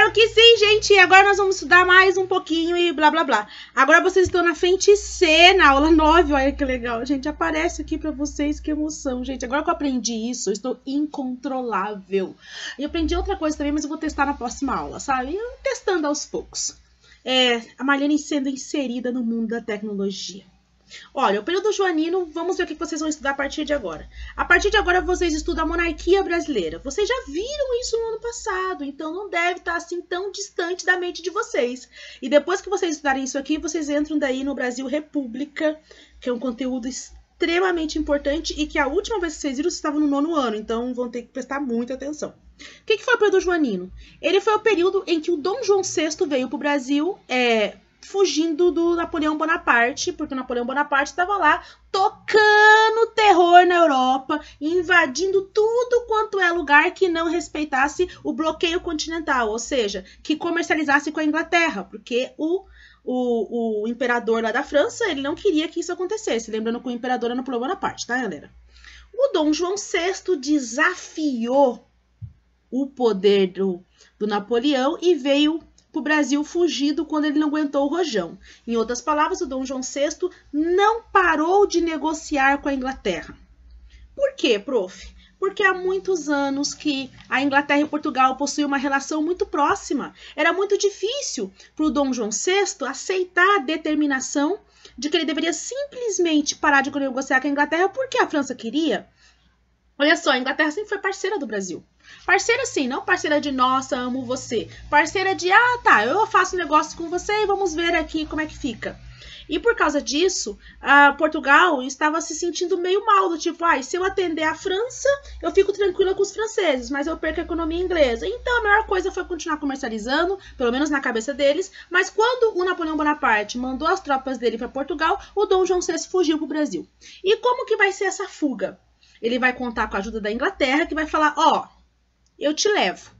Espero que sim, gente. Agora nós vamos estudar mais um pouquinho e blá, blá, blá. Agora vocês estão na frente C, na aula 9. Olha que legal, gente. Aparece aqui pra vocês. Que emoção, gente. Agora que eu aprendi isso, eu estou incontrolável. E eu aprendi outra coisa também, mas eu vou testar na próxima aula, sabe? Eu testando aos poucos. A Marlene sendo inserida no mundo da tecnologia. Olha, o período joanino, vamos ver o que vocês vão estudar a partir de agora. A partir de agora vocês estudam a monarquia brasileira. Vocês já viram isso no ano passado, então não deve estar assim tão distante da mente de vocês. E depois que vocês estudarem isso aqui, vocês entram daí no Brasil República, que é um conteúdo extremamente importante e que a última vez que vocês viram, vocês estavam no 9º ano, então vão ter que prestar muita atenção. O que foi o período joanino? Ele foi o período em que o Dom João VI veio para o Brasil, fugindo do Napoleão Bonaparte, porque o Napoleão Bonaparte estava lá tocando terror na Europa, invadindo tudo quanto é lugar que não respeitasse o bloqueio continental, ou seja, que comercializasse com a Inglaterra, porque o imperador lá da França, ele não queria que isso acontecesse, lembrando que o imperador era Napoleão Bonaparte, tá, galera? O Dom João VI desafiou o poder do Napoleão e veio para o Brasil fugido quando ele não aguentou o rojão. Em outras palavras, o Dom João VI não parou de negociar com a Inglaterra. Por quê, prof? Porque há muitos anos que a Inglaterra e Portugal possuíam uma relação muito próxima. Era muito difícil para o Dom João VI aceitar a determinação de que ele deveria simplesmente parar de negociar com a Inglaterra porque a França queria. Olha só, a Inglaterra sempre foi parceira do Brasil. Parceira sim, não parceira de nossa, amo você. Parceira de, eu faço negócio com você e vamos ver aqui como é que fica. E por causa disso, Portugal estava se sentindo meio mal, do tipo, se eu atender a França, eu fico tranquila com os franceses, mas eu perco a economia inglesa. Então a melhor coisa foi continuar comercializando, pelo menos na cabeça deles, mas quando o Napoleão Bonaparte mandou as tropas dele para Portugal, o Dom João VI fugiu para o Brasil. E como que vai ser essa fuga? Ele vai contar com a ajuda da Inglaterra, que vai falar, eu te levo.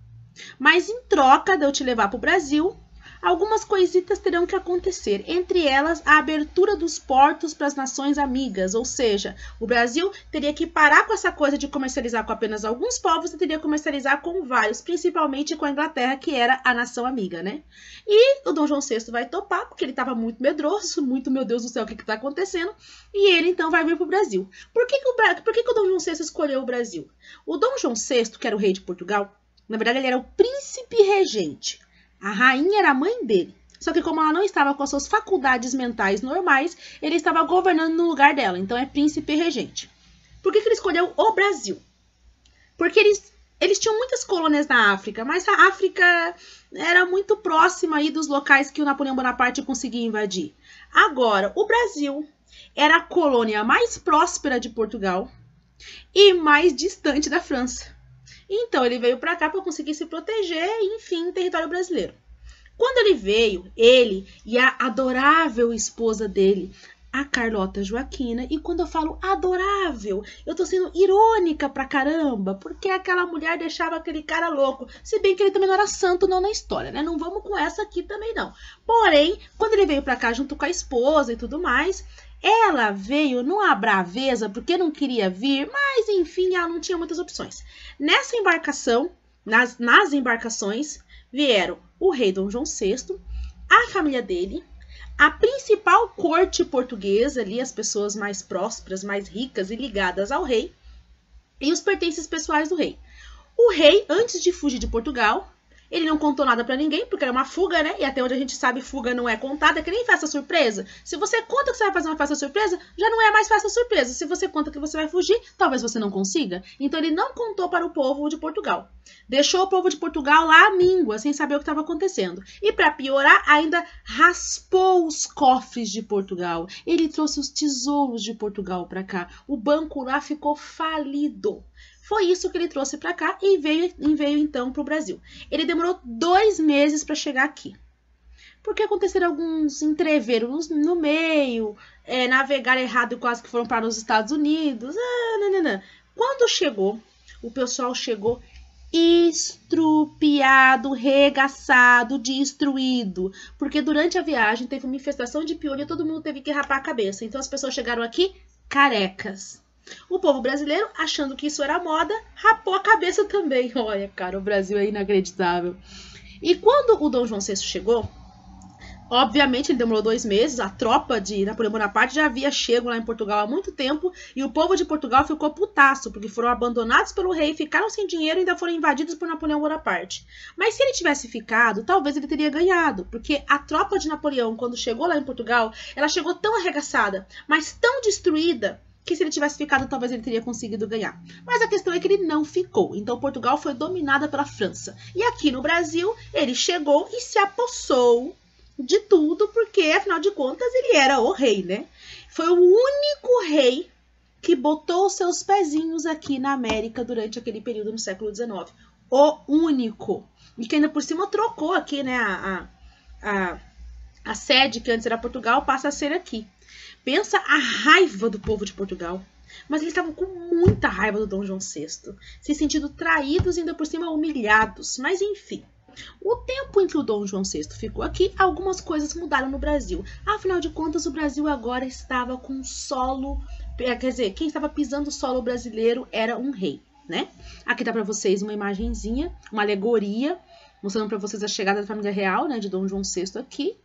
Mas em troca de eu te levar para o Brasil, algumas coisitas terão que acontecer. Entre elas, a abertura dos portos para as nações amigas. Ou seja, o Brasil teria que parar com essa coisa de comercializar com apenas alguns povos e teria que comercializar com vários, principalmente com a Inglaterra, que era a nação amiga, né? E o Dom João VI vai topar, porque ele estava muito medroso, muito, meu Deus do céu, o que está acontecendo? E ele, então, vai vir para o Brasil. Por que o Dom João VI escolheu o Brasil? O Dom João VI, que era o rei de Portugal, na verdade, ele era o príncipe regente. A rainha era a mãe dele. Só que como ela não estava com as suas faculdades mentais normais, ele estava governando no lugar dela. Então é príncipe regente. Por que ele escolheu o Brasil? Porque eles tinham muitas colônias na África, mas a África era muito próxima aí dos locais que o Napoleão Bonaparte conseguia invadir. Agora, o Brasil era a colônia mais próspera de Portugal e mais distante da França. Então, ele veio para cá para conseguir se proteger, enfim, território brasileiro. Quando ele veio, ele e a adorável esposa dele, a Carlota Joaquina, e quando eu falo adorável, eu tô sendo irônica pra caramba, porque aquela mulher deixava aquele cara louco, se bem que ele também não era santo não na história, né? Não vamos com essa aqui também não. Porém, quando ele veio pra cá junto com a esposa e tudo mais, ela veio numa braveza porque não queria vir, mas enfim, ela não tinha muitas opções. Nessa embarcação, nas embarcações, vieram o rei Dom João VI, a família dele, a principal corte portuguesa, ali as pessoas mais prósperas, mais ricas e ligadas ao rei, e os pertences pessoais do rei. O rei, antes de fugir de Portugal, ele não contou nada pra ninguém, porque era uma fuga, né? E até onde a gente sabe, fuga não é contada, é que nem festa surpresa. Se você conta que você vai fazer uma festa surpresa, já não é mais festa surpresa. Se você conta que você vai fugir, talvez você não consiga. Então ele não contou para o povo de Portugal. Deixou o povo de Portugal lá à míngua, sem saber o que estava acontecendo. E para piorar, ainda raspou os cofres de Portugal. Ele trouxe os tesouros de Portugal para cá. O banco lá ficou falido. Foi isso que ele trouxe para cá e veio então para o Brasil. Ele demorou 2 meses para chegar aqui. Porque aconteceram alguns entreveros no meio, navegaram errado e quase que foram para os Estados Unidos. Quando chegou, o pessoal chegou estrupiado, regaçado, destruído. Porque durante a viagem teve uma infestação de piolho e todo mundo teve que rapar a cabeça. Então as pessoas chegaram aqui carecas. O povo brasileiro, achando que isso era moda, rapou a cabeça também. Olha, cara, o Brasil é inacreditável. E quando o Dom João VI chegou, obviamente ele demorou 2 meses, a tropa de Napoleão Bonaparte já havia chegado lá em Portugal há muito tempo, e o povo de Portugal ficou putaço, porque foram abandonados pelo rei, ficaram sem dinheiro e ainda foram invadidos por Napoleão Bonaparte. Mas se ele tivesse ficado, talvez ele teria ganhado, porque a tropa de Napoleão, quando chegou lá em Portugal, ela chegou tão arregaçada, mas tão destruída, que se ele tivesse ficado, talvez ele teria conseguido ganhar. Mas a questão é que ele não ficou, então Portugal foi dominada pela França. E aqui no Brasil, ele chegou e se apossou de tudo, porque, afinal de contas, ele era o rei, né? Foi o único rei que botou os seus pezinhos aqui na América durante aquele período no século XIX. O único. E que ainda por cima trocou aqui, né? A sede, que antes era Portugal, passa a ser aqui. Pensa a raiva do povo de Portugal. Mas eles estavam com muita raiva do Dom João VI, se sentindo traídos e ainda por cima humilhados. Mas enfim. O tempo em que o Dom João VI ficou aqui, algumas coisas mudaram no Brasil. Afinal de contas, o Brasil agora estava com solo... Quer dizer, quem estava pisando o solo brasileiro era um rei, né? Aqui dá para vocês uma imagenzinha, uma alegoria, mostrando para vocês a chegada da família real, né, de Dom João VI aqui.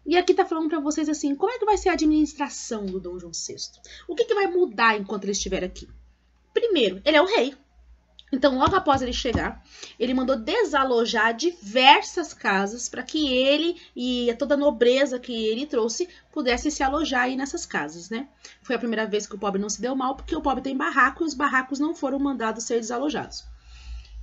E aqui tá falando para vocês assim, como é que vai ser a administração do Dom João VI? O que vai mudar enquanto ele estiver aqui? Primeiro, ele é o rei. Então, logo após ele chegar, ele mandou desalojar diversas casas para que ele e toda a nobreza que ele trouxe pudesse se alojar aí nessas casas, né? Foi a primeira vez que o pobre não se deu mal, porque o pobre tem barraco e os barracos não foram mandados ser desalojados.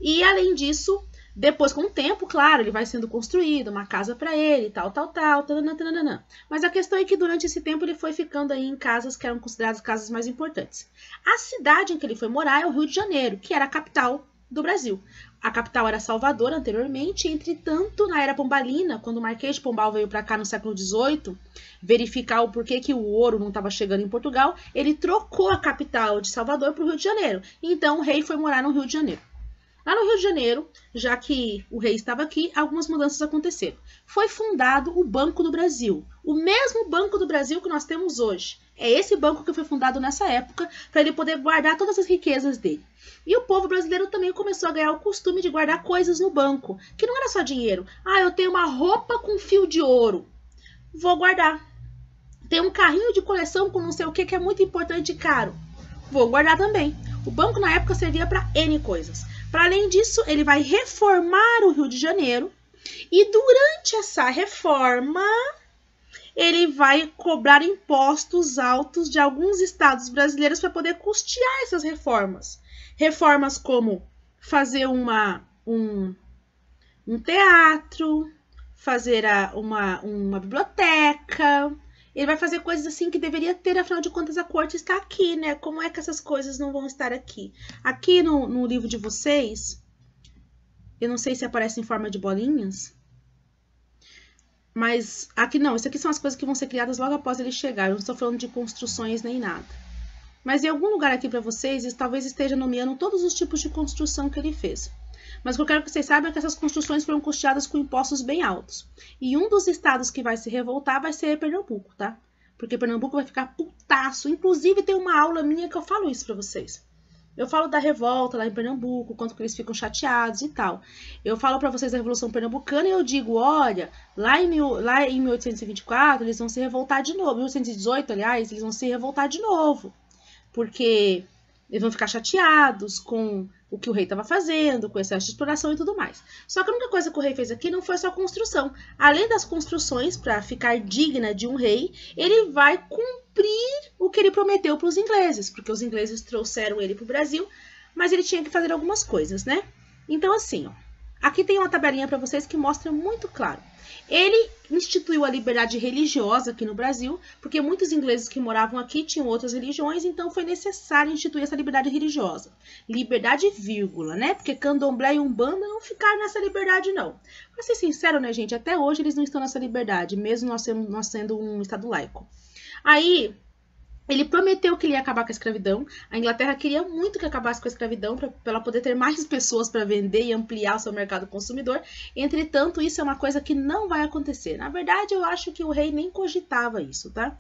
E, além disso, depois, com o tempo, claro, ele vai sendo construído, uma casa para ele, tal, tananã. Mas a questão é que durante esse tempo ele foi ficando aí em casas que eram consideradas casas mais importantes. A cidade em que ele foi morar é o Rio de Janeiro, que era a capital do Brasil. A capital era Salvador anteriormente, entretanto, na era pombalina, quando o Marquês de Pombal veio para cá no século XVIII, verificar o porquê que o ouro não estava chegando em Portugal, ele trocou a capital de Salvador para o Rio de Janeiro. Então, o rei foi morar no Rio de Janeiro. Lá no Rio de Janeiro, já que o rei estava aqui, algumas mudanças aconteceram. Foi fundado o Banco do Brasil, o mesmo Banco do Brasil que nós temos hoje. É esse banco que foi fundado nessa época para ele poder guardar todas as riquezas dele. E o povo brasileiro também começou a ganhar o costume de guardar coisas no banco, que não era só dinheiro. Ah, eu tenho uma roupa com fio de ouro, vou guardar. Tem um carrinho de coleção com não sei o que é muito importante e caro, vou guardar também. O banco na época servia para N coisas. Para além disso, ele vai reformar o Rio de Janeiro e durante essa reforma, ele vai cobrar impostos altos de alguns estados brasileiros para poder custear essas reformas. Reformas como fazer um teatro, fazer uma biblioteca. Ele vai fazer coisas assim que deveria ter, afinal de contas a corte está aqui, né? Como é que essas coisas não vão estar aqui? Aqui no livro de vocês, eu não sei se aparece em forma de bolinhas, mas aqui não, isso aqui são as coisas que vão ser criadas logo após ele chegar. Eu não estou falando de construções nem nada. Mas em algum lugar aqui para vocês, talvez esteja nomeando todos os tipos de construção que ele fez. Mas o que eu quero que vocês saibam é que essas construções foram custeadas com impostos bem altos. E um dos estados que vai se revoltar vai ser Pernambuco, tá? Porque Pernambuco vai ficar putaço. Inclusive tem uma aula minha que eu falo isso pra vocês. Eu falo da revolta lá em Pernambuco, quanto que eles ficam chateados e tal. Eu falo pra vocês da Revolução Pernambucana e eu digo, olha, lá em 1824 eles vão se revoltar de novo. 1818, aliás, eles vão se revoltar de novo. Porque eles vão ficar chateados com o que o rei estava fazendo, com o excesso de exploração e tudo mais. Só que a única coisa que o rei fez aqui não foi só construção. Além das construções, para ficar digna de um rei, ele vai cumprir o que ele prometeu para os ingleses, porque os ingleses trouxeram ele para o Brasil, mas ele tinha que fazer algumas coisas, né? Então, assim, ó, aqui tem uma tabelinha para vocês que mostra muito claro. Ele instituiu a liberdade religiosa aqui no Brasil, porque muitos ingleses que moravam aqui tinham outras religiões, então foi necessário instituir essa liberdade religiosa. Liberdade, vírgula, né? Porque candomblé e umbanda não ficaram nessa liberdade, não. Pra ser sincero, né, gente? Até hoje eles não estão nessa liberdade, mesmo nós sendo um estado laico. Aí, ele prometeu que ele ia acabar com a escravidão. A Inglaterra queria muito que acabasse com a escravidão para ela poder ter mais pessoas para vender e ampliar o seu mercado consumidor. Entretanto, isso é uma coisa que não vai acontecer. Na verdade, eu acho que o rei nem cogitava isso, tá?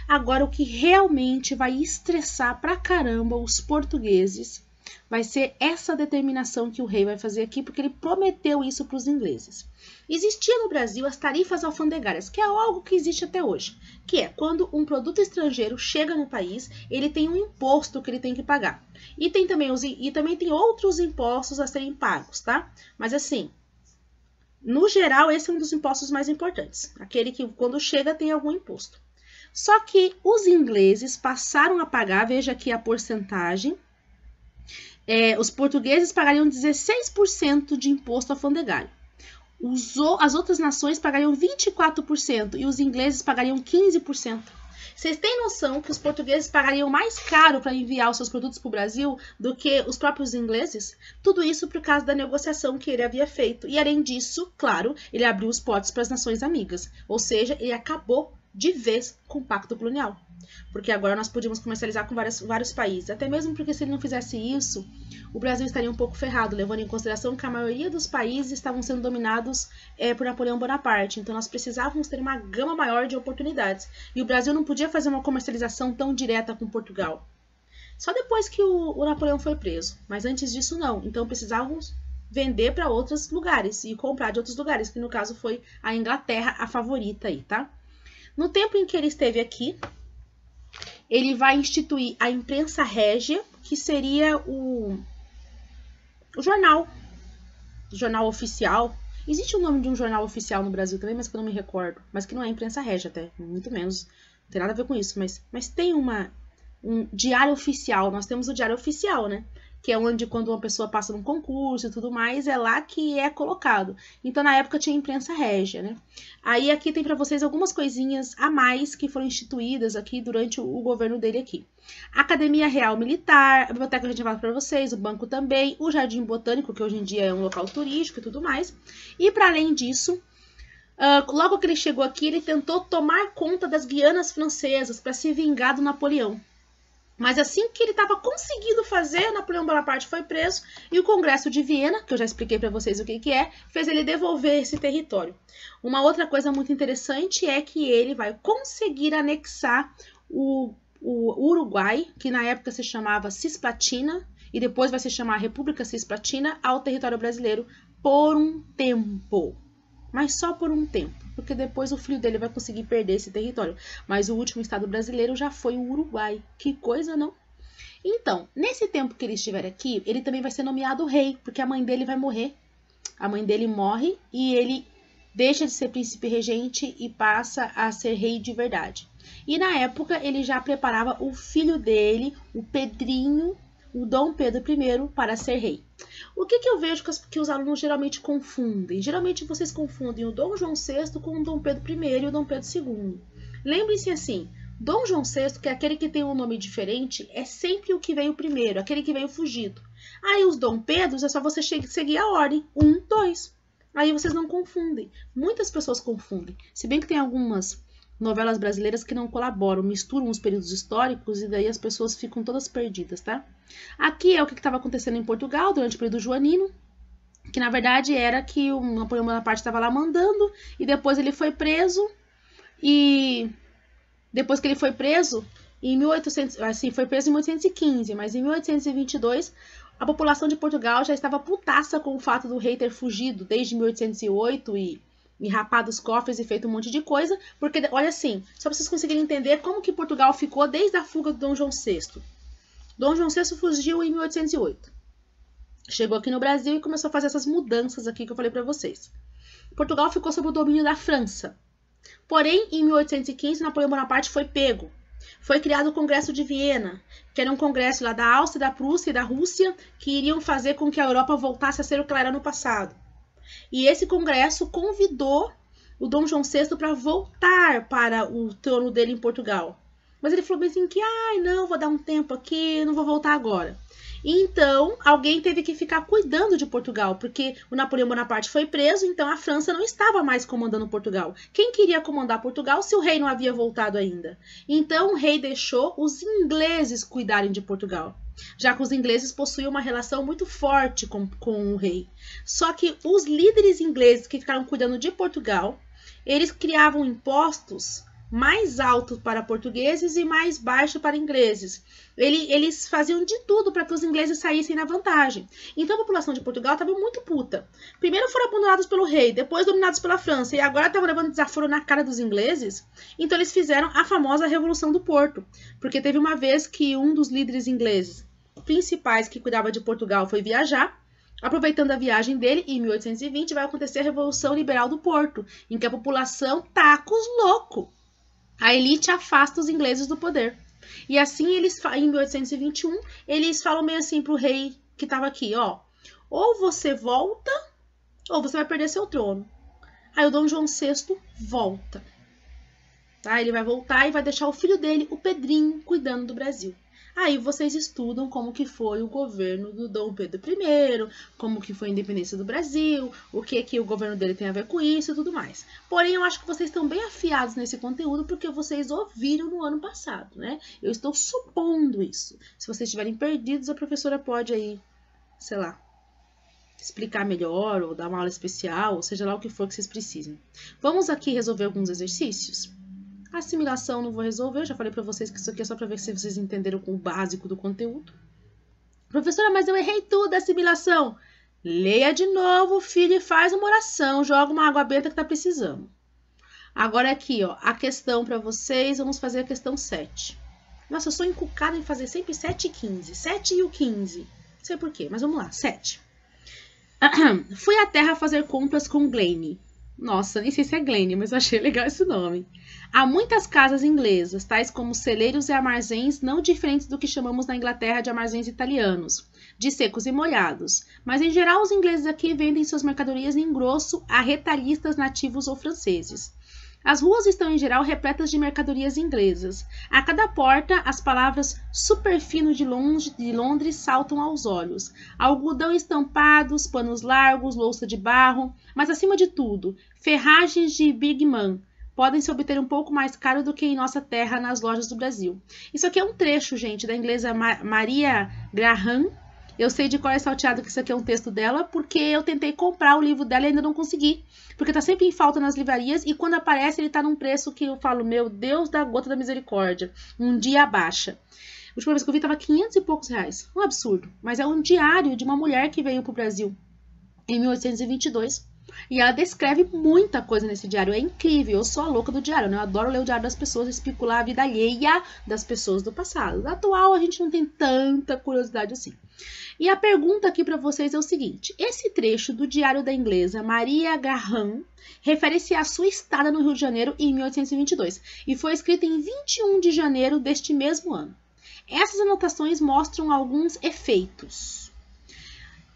Agora, o que realmente vai estressar pra caramba os portugueses Vai ser essa determinação que o rei vai fazer aqui, porque ele prometeu isso para os ingleses. Existia no Brasil as tarifas alfandegárias, que é algo que existe até hoje, que é quando um produto estrangeiro chega no país, ele tem um imposto que ele tem que pagar. E também tem outros impostos a serem pagos, tá? Mas assim, no geral, esse é um dos impostos mais importantes, aquele que quando chega tem algum imposto. Só que os ingleses passaram a pagar, veja aqui a porcentagem, os portugueses pagariam 16% de imposto alfandegário. As outras nações pagariam 24% e os ingleses pagariam 15%. Vocês têm noção que os portugueses pagariam mais caro para enviar os seus produtos para o Brasil do que os próprios ingleses? Tudo isso por causa da negociação que ele havia feito. E além disso, claro, ele abriu os portos para as nações amigas. Ou seja, ele acabou de vez com o Pacto Colonial. Porque agora nós podíamos comercializar com vários países. Até mesmo porque se ele não fizesse isso, o Brasil estaria um pouco ferrado, levando em consideração que a maioria dos países estavam sendo dominados por Napoleão Bonaparte. Então nós precisávamos ter uma gama maior de oportunidades. E o Brasil não podia fazer uma comercialização tão direta com Portugal. Só depois que o Napoleão foi preso. Mas antes disso não. Então precisávamos vender para outros lugares e comprar de outros lugares, que no caso foi a Inglaterra a favorita aí, tá? No tempo em que ele esteve aqui, ele vai instituir a imprensa régia, que seria o jornal oficial. Existe o nome de um jornal oficial no Brasil também, mas que eu não me recordo. Mas que não é imprensa régia até, muito menos. Não tem nada a ver com isso, mas tem um diário oficial. Nós temos o diário oficial, né? Que é onde quando uma pessoa passa num concurso e tudo mais, é lá que é colocado. Então, na época, tinha imprensa régia, né? Aí, aqui tem para vocês algumas coisinhas a mais que foram instituídas aqui durante o governo dele aqui. A Academia Real Militar, a biblioteca que a gente fala para vocês, o banco também, o Jardim Botânico, que hoje em dia é um local turístico e tudo mais. E, para além disso, logo que ele chegou aqui, ele tentou tomar conta das Guianas Francesas para se vingar do Napoleão. Mas assim que ele estava conseguindo fazer, Napoleão Bonaparte foi preso e o Congresso de Viena, que eu já expliquei para vocês o que é, fez ele devolver esse território. Uma outra coisa muito interessante é que ele vai conseguir anexar o Uruguai, que na época se chamava Cisplatina, e depois vai se chamar República Cisplatina, ao território brasileiro por um tempo. Mas só por um tempo, porque depois o filho dele vai conseguir perder esse território. Mas o último estado brasileiro já foi o Uruguai. Que coisa, não? Então, nesse tempo que ele estiver aqui, ele também vai ser nomeado rei, porque a mãe dele vai morrer. A mãe dele morre e ele deixa de ser príncipe regente e passa a ser rei de verdade. E na época ele já preparava o filho dele, o Pedrinho, o Dom Pedro I, para ser rei. O que eu vejo que os alunos geralmente confundem? Geralmente vocês confundem o Dom João VI com o Dom Pedro I e o Dom Pedro II. Lembrem-se assim, Dom João VI, que é aquele que tem um nome diferente, é sempre o que veio primeiro, aquele que veio fugido. Aí os Dom Pedros é só você seguir a ordem, 1, 2. Aí vocês não confundem. Muitas pessoas confundem. Se bem que tem algumas novelas brasileiras que não colaboram, misturam os períodos históricos e daí as pessoas ficam todas perdidas, tá? Aqui é o que estava acontecendo em Portugal durante o período joanino, que na verdade era que o Napoleão Bonaparte estava lá mandando e depois ele foi preso e depois que ele foi preso em 1815, mas em 1822 a população de Portugal já estava putaça com o fato do rei ter fugido desde 1808 e rapado os cofres e feito um monte de coisa, porque, olha assim, só para vocês conseguirem entender como que Portugal ficou desde a fuga do Dom João VI. Dom João VI fugiu em 1808. Chegou aqui no Brasil e começou a fazer essas mudanças aqui que eu falei para vocês. Portugal ficou sob o domínio da França. Porém, em 1815, Napoleão Bonaparte foi pego. Foi criado o Congresso de Viena, que era um congresso lá da Áustria, da Prússia e da Rússia, que iriam fazer com que a Europa voltasse a ser o que ela era no passado. E esse congresso convidou o Dom João VI para voltar para o trono dele em Portugal. Mas ele falou assim que, não, vou dar um tempo aqui, não vou voltar agora. Então, alguém teve que ficar cuidando de Portugal, porque o Napoleão Bonaparte foi preso, então a França não estava mais comandando Portugal. Quem queria comandar Portugal se o rei não havia voltado ainda? Então, o rei deixou os ingleses cuidarem de Portugal, já que os ingleses possuíam uma relação muito forte com o rei. Só que os líderes ingleses que ficaram cuidando de Portugal, eles criavam impostos mais alto para portugueses e mais baixo para ingleses. Eles faziam de tudo para que os ingleses saíssem na vantagem. Então a população de Portugal estava muito puta. Primeiro foram abandonados pelo rei, depois dominados pela França, e agora estavam levando desaforo na cara dos ingleses. Então eles fizeram a famosa Revolução do Porto, porque teve uma vez que um dos líderes ingleses principais que cuidava de Portugal foi viajar. Aproveitando a viagem dele, em 1820 vai acontecer a Revolução Liberal do Porto, em que a população taca os loucos. A elite afasta os ingleses do poder. E assim, em 1821, eles falam meio assim pro rei que estava aqui, ó. Ou você volta, ou você vai perder seu trono. Aí o Dom João VI volta. Tá? Ele vai voltar e vai deixar o filho dele, o Pedrinho, cuidando do Brasil. Aí vocês estudam como que foi o governo do Dom Pedro I, como que foi a independência do Brasil, o que o governo dele tem a ver com isso e tudo mais. Porém, eu acho que vocês estão bem afiados nesse conteúdo porque vocês ouviram no ano passado, né? Eu estou supondo isso. Se vocês estiverem perdidos, a professora pode aí, sei lá, explicar melhor ou dar uma aula especial, ou seja lá o que for que vocês precisem. Vamos aqui resolver alguns exercícios? A assimilação não vou resolver, eu já falei pra vocês que isso aqui é só pra ver se vocês entenderam o básico do conteúdo. Professora, mas eu errei tudo, assimilação. Leia de novo, filho, e faz uma oração, joga uma água benta que tá precisando. Agora aqui, ó, a questão pra vocês, vamos fazer a questão 7. Nossa, eu sou encucada em fazer sempre 7 e 15, 7 e o 15. Não sei por quê, mas vamos lá, 7. Fui à terra fazer compras com Glenn. Nossa, nem sei se é Glenn, mas eu achei legal esse nome. Há muitas casas inglesas, tais como celeiros e armazéns, não diferentes do que chamamos na Inglaterra de armazéns italianos, de secos e molhados. Mas, em geral, os ingleses aqui vendem suas mercadorias em grosso a retalhistas nativos ou franceses. As ruas estão, em geral, repletas de mercadorias inglesas. A cada porta, as palavras superfino de Londres saltam aos olhos. Algodão estampados, panos largos, louça de barro, mas, acima de tudo, ferragens de Big Man. Podem se obter um pouco mais caro do que em nossa terra nas lojas do Brasil. Isso aqui é um trecho, gente, da inglesa Maria Graham. Eu sei de cor e salteado que isso aqui é um texto dela, porque eu tentei comprar o livro dela e ainda não consegui. Porque tá sempre em falta nas livrarias e quando aparece ele tá num preço que eu falo, meu Deus da gota da misericórdia. Um dia abaixa. A última vez que eu vi tava 500 e poucos reais. Um absurdo. Mas é um diário de uma mulher que veio pro Brasil em 1822. E ela descreve muita coisa nesse diário. É incrível. Eu sou a louca do diário, né? Eu adoro ler o diário das pessoas e especular a vida alheia das pessoas do passado. Da atual, a gente não tem tanta curiosidade assim. E a pergunta aqui para vocês é o seguinte. Esse trecho do diário da inglesa Maria Graham refere-se à sua estada no Rio de Janeiro em 1822 e foi escrita em 21 de janeiro deste mesmo ano. Essas anotações mostram alguns efeitos.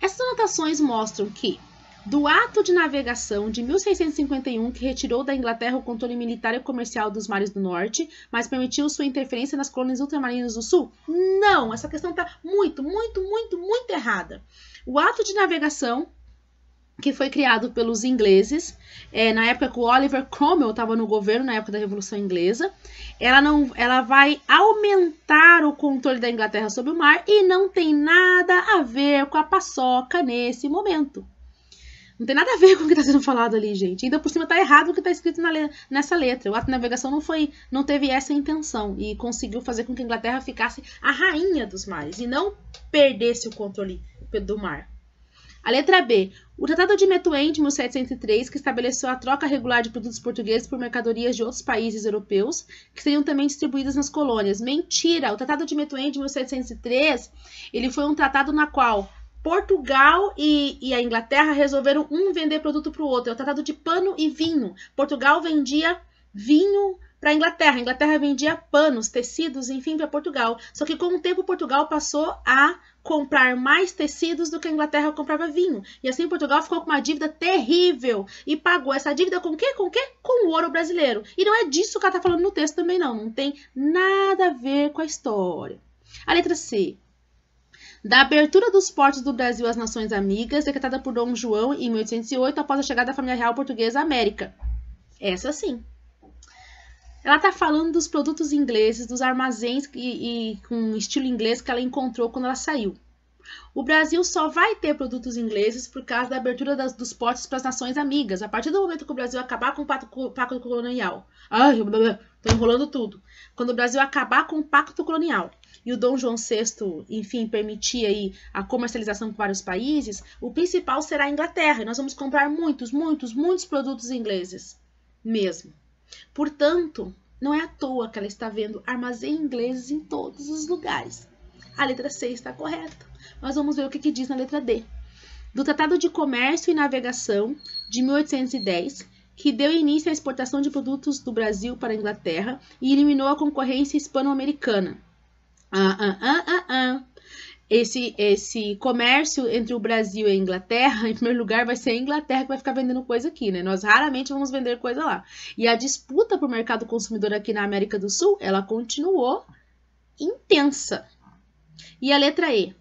Essas anotações mostram que do ato de navegação de 1651, que retirou da Inglaterra o controle militar e comercial dos mares do norte, mas permitiu sua interferência nas colônias ultramarinas do sul? Não, essa questão está muito errada. O ato de navegação, que foi criado pelos ingleses, na época que o Oliver Cromwell estava no governo, na época da Revolução Inglesa, ela vai aumentar o controle da Inglaterra sobre o mar e não tem nada a ver com a paçoca nesse momento. Não tem nada a ver com o que está sendo falado ali, gente. Ainda por cima está errado o que está escrito nessa letra. O ato de navegação não teve essa intenção e conseguiu fazer com que a Inglaterra ficasse a rainha dos mares e não perdesse o controle do mar. A letra B. O Tratado de Methuen, de 1703, que estabeleceu a troca regular de produtos portugueses por mercadorias de outros países europeus, que seriam também distribuídas nas colônias. Mentira! O Tratado de Methuen, de 1703, ele foi um tratado na qual Portugal e a Inglaterra resolveram vender produto para o outro. É o tratado de pano e vinho. Portugal vendia vinho para a Inglaterra vendia panos, tecidos, enfim, para Portugal. Só que com o tempo Portugal passou a comprar mais tecidos do que a Inglaterra comprava vinho. E assim Portugal ficou com uma dívida terrível. E pagou essa dívida com o quê? Com o quê? Com o ouro brasileiro. E não é disso que ela está falando no texto também, não. Não tem nada a ver com a história. A letra C. Da abertura dos portos do Brasil às nações amigas, decretada por Dom João em 1808, após a chegada da família real portuguesa à América. Essa sim. Ela está falando dos produtos ingleses, dos armazéns e com estilo inglês que ela encontrou quando ela saiu. O Brasil só vai ter produtos ingleses por causa da abertura dos portos para as nações amigas, a partir do momento que o Brasil acabar com o pacto colonial. Ai, Tô enrolando tudo. Quando o Brasil acabar com o pacto colonial e o Dom João VI, enfim, permitir aí a comercialização com vários países, o principal será a Inglaterra. E nós vamos comprar muitos produtos ingleses mesmo. Portanto, não é à toa que ela está vendo armazém ingleses em todos os lugares. A letra C está correta. Mas vamos ver o que diz na letra D. Do Tratado de Comércio e Navegação de 1810, que deu início à exportação de produtos do Brasil para a Inglaterra e eliminou a concorrência hispano-americana. Esse comércio entre o Brasil e a Inglaterra, em primeiro lugar, vai ser a Inglaterra que vai ficar vendendo coisa aqui, né? Nós raramente vamos vender coisa lá. E a disputa por mercado consumidor aqui na América do Sul, ela continuou intensa. E a letra E.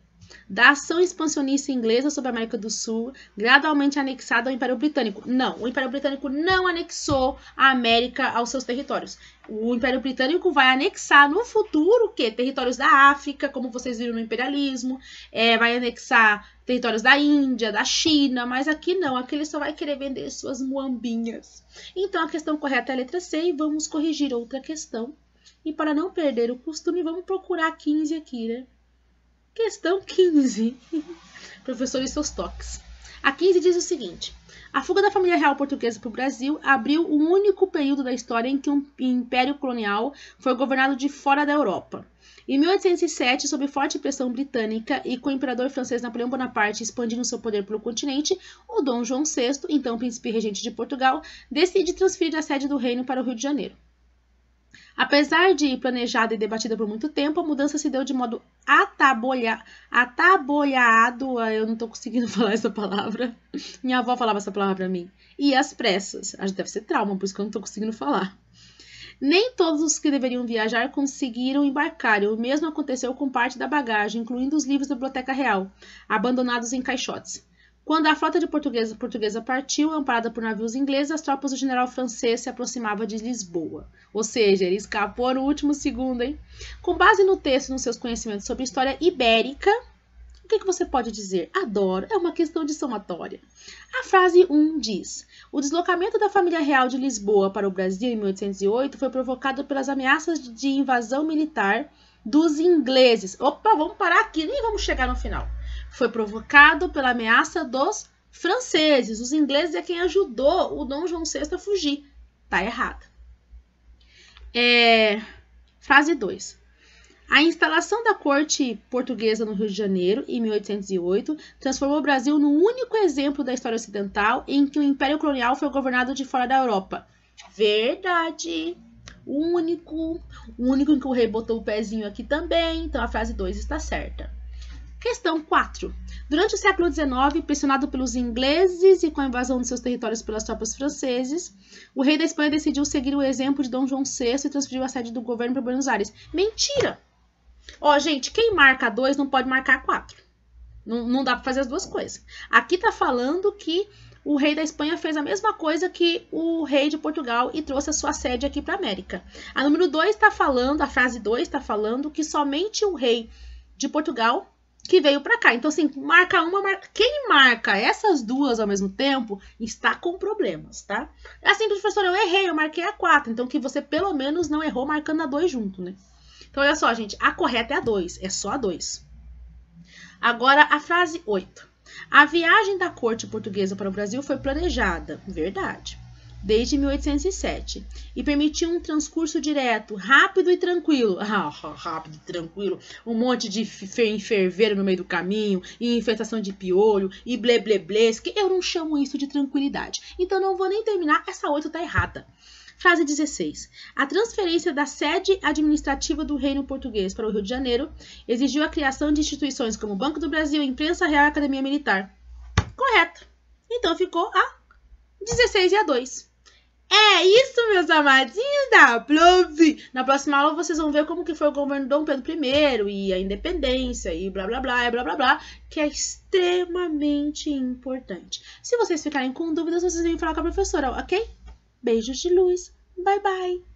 Da ação expansionista inglesa sobre a América do Sul, gradualmente anexada ao Império Britânico. Não, o Império Britânico não anexou a América aos seus territórios. O Império Britânico vai anexar no futuro o quê? Territórios da África, como vocês viram no imperialismo, vai anexar territórios da Índia, da China, mas aqui não, aqui ele só vai querer vender suas muambinhas. Então a questão correta é a letra C e vamos corrigir outra questão. E para não perder o costume, vamos procurar 15 aqui, né? Questão 15. Professor e seus toques. A 15 diz o seguinte. A fuga da família real portuguesa para o Brasil abriu o único período da história em que um império colonial foi governado de fora da Europa. Em 1807, sob forte pressão britânica e com o imperador francês Napoleão Bonaparte expandindo seu poder pelo continente, o Dom João VI, então príncipe regente de Portugal, decide transferir a sede do reino para o Rio de Janeiro. Apesar de planejada e debatida por muito tempo, a mudança se deu de modo atabolhado. Eu não estou conseguindo falar essa palavra. Minha avó falava essa palavra para mim. E às pressas. Acho que deve ser trauma, por isso que eu não estou conseguindo falar. Nem todos os que deveriam viajar conseguiram embarcar, e o mesmo aconteceu com parte da bagagem, incluindo os livros da Biblioteca Real, abandonados em caixotes. Quando a frota de portuguesa partiu, amparada por navios ingleses, as tropas do general francês se aproximavam de Lisboa. Ou seja, ele escapou no último segundo, hein? Com base no texto e nos seus conhecimentos sobre história ibérica, o que você pode dizer? Adoro, é uma questão de somatória. A frase 1 diz: o deslocamento da família real de Lisboa para o Brasil em 1808 foi provocado pelas ameaças de invasão militar dos ingleses. Opa, vamos parar aqui, nem vamos chegar no final. Foi provocado pela ameaça dos franceses. Os ingleses é quem ajudou o Dom João VI a fugir. Tá errado. Frase 2. A instalação da corte portuguesa no Rio de Janeiro, em 1808, transformou o Brasil no único exemplo da história ocidental em que o Império Colonial foi governado de fora da Europa. Verdade. O único em que o rei botou o pezinho aqui também. Então a frase 2 está certa. Questão 4. Durante o século XIX, pressionado pelos ingleses e com a invasão de seus territórios pelas tropas franceses, o rei da Espanha decidiu seguir o exemplo de Dom João VI e transferiu a sede do governo para Buenos Aires. Mentira! Ó, gente, quem marca 2 não pode marcar 4. Não dá para fazer as duas coisas. Aqui tá falando que o rei da Espanha fez a mesma coisa que o rei de Portugal e trouxe a sua sede aqui para a América. A número 2 está falando, a frase 2 está falando que somente o rei de Portugal que veio para cá. Então, assim, marca uma, quem marca essas duas ao mesmo tempo está com problemas, tá? É assim, professor, eu errei, eu marquei a 4. Então, que você pelo menos não errou marcando a 2 junto, né? Então, olha só, gente, a correta é a 2, é só a 2. Agora, a frase 8. A viagem da corte portuguesa para o Brasil foi planejada, verdade, desde 1807, e permitiu um transcurso direto, rápido e tranquilo. Rápido e tranquilo. Um monte de ferveiro no meio do caminho, e infestação de piolho, e blé, que eu não chamo isso de tranquilidade. Então não vou nem terminar, essa 8 tá errada. Frase 16. A transferência da sede administrativa do Reino Português para o Rio de Janeiro exigiu a criação de instituições como o Banco do Brasil, Imprensa Real e Academia Militar. Correto. Então ficou a 16 e a 2. É isso, meus amadinhos da Prove. Na próxima aula vocês vão ver como que foi o governo Dom Pedro I e a independência e blá blá blá, que é extremamente importante. Se vocês ficarem com dúvidas, vocês vêm falar com a professora, ok? Beijos de luz. Bye, bye.